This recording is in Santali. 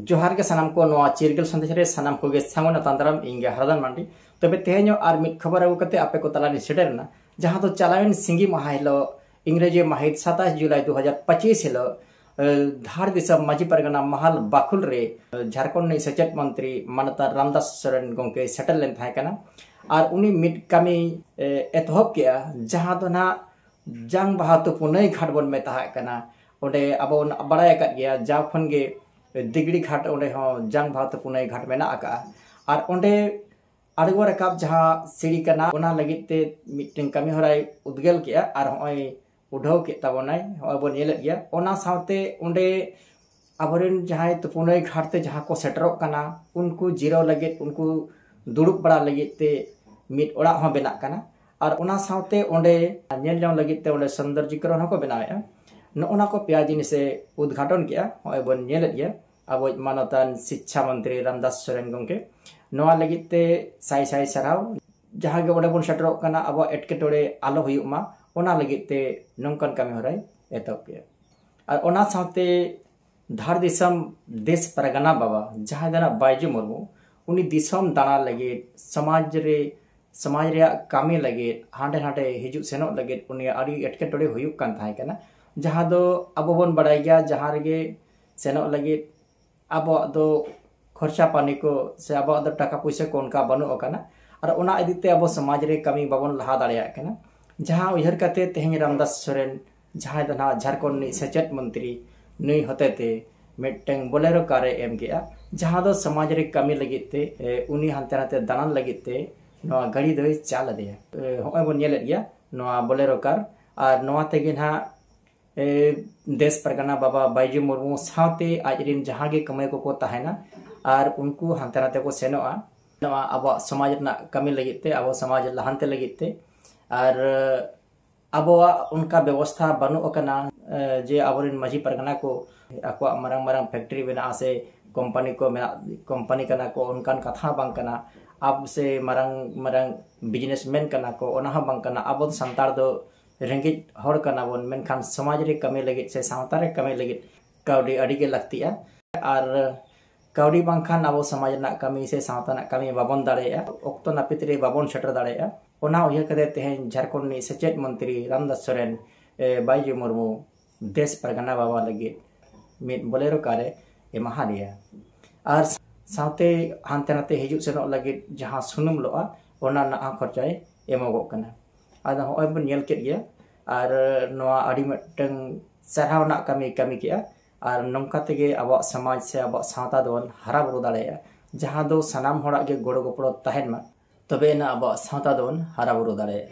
जोहार के सानाम को नोआ चिरगल संदेश रे सानाम को गे सांगोना तांदराम इंगे हरदान मांडी तबे तेहेño आर मिट खबर आगु कते आपे को तलानि सेटेरना जहां तो चलावेन सिंगी माह हिलो इंग्रेजी माहित 27 जुलाई 2025 हिलो धार दिसम माजी परगना महल बाकुल रे झारखंड ने सचेत मंत्री मानता रामदास सोरेन गोंके सेटल लेन थाय कना आर उनी मिट कमी एतहब किया जहां तो ना जांग बाहा तो पुनई घाट बन में ताहा कना ओडे अबो बड़ाय का गया जा खन गे दिगड़ी घाट ओडे हो जांग बाहा तो पुनई घाट में ना आका आर ओडे आड़गो रकाब जहां सीढ़ी कना ओना लगिते मिटिंग कमी होराय उद्गेल किया आर होय उठाव के ताबनाय होय बन नेल गया ओना सावते ओडे अबरेन जहां तो पुनई घाट ते जहां को सेटरो कना उनको जीरो लगे उनको दुड़ुब बड़ा लगिते मिट ओड़ा हो बेना कना और ओना सावते ओडे नेल जाव लगिते ओडे सौंदर्यीकरण हको बनाया नोना को पेया जिनिस से उद्घाटन किया होय बन नेल गया अब मानतान शिक्षा मंत्री रामदास सोरेन गोंके नोआ लगिते साई साई सराव जहां गे ओडे बन सेटरो कना अब एटकेटोड़े आलो हुयुमा ओना लगिते नंकन कमी होराय एतब किया और ओना सावते धार दिसम देश परगना बाबा जहां दना बायजू मुर्मू उनी दिसम दाना लगे समाज रे कामी लगे हांडे हांडे हिजु सेनो लगे उनी आड़ी एटकेटोड़े हुयुक कान थाय कना जहां दो अब बन बड़ाय गया जहां रे सेनो लगे अब दो खर्चा पानी को से अब टाका पैसा को उनका बनु ओकना और ओना इदिते अब समाज रे कमी बाबन लहा दाड़िया कना जहां उहर कते तेहें रामदास सोरेन जहां दना झारखंड नि सचेत मंत्री नई होतेते मिटटेंग बोलेरो कारे एम गया जहां दो समाज रे कमी लगिते उनी हांते नाते दानान लगिते नोआ गाड़ी दो चाल दे होय बन नेल गया नोआ बोलेरो कार और नोआ तेगे ना देश परगना बाबा बायजू मुर्मू सावते आजरिन जहां गे कमाई को ताहेना और उनको हांते नाते को सेनोआ नोआ अब समाज ना कमी लगिते अब समाज लहानते लगिते और अब उनका व्यवस्था बनु ओकना जे अबरिन माजी परगना को आको मरंग मरंग फैक्ट्री बना से कंपनी को कंपनी कना को उनकान कथा बांग कना अब से मरंग मरंग बिजनेसमैन कना को ओना बांग कना अब संतार दो रेंगेज हर कना बन मेनखान समाज रे कमी लगित से सावता रे कमी लगित काउडी अड़ी के लगतिया और काउडी बांखान अब समाज ना कमी से सावता ना कमी बाबन दाड़ेया ओक्तो नापित रे बाबन सेटर दाड़ेया ओना उयहर कदे तेहें झारखंड नि सचेत मंत्री रामदास सोरेन बायजू मुर्मू देश परगना बाबा लगे मिट बोलेरो कारे एमा दिया और सावते हांते नाते हिजुक सेनो लगे जहां सुनुम लोआ ओना ना खर्चाय एमोगो कना आदा होय बन नेल के गया और नोआ आड़ी मिटंग सरहावना कमी किया और नंका तेगे अब समाज से अब सावता दोन हरा बुरु दाड़ेया जहां दो सनाम होड़ा गे गोड़ो गोपड़ो ताहेन मा तबे ना अब सावता दोन हरा बुरु दाड़ेया।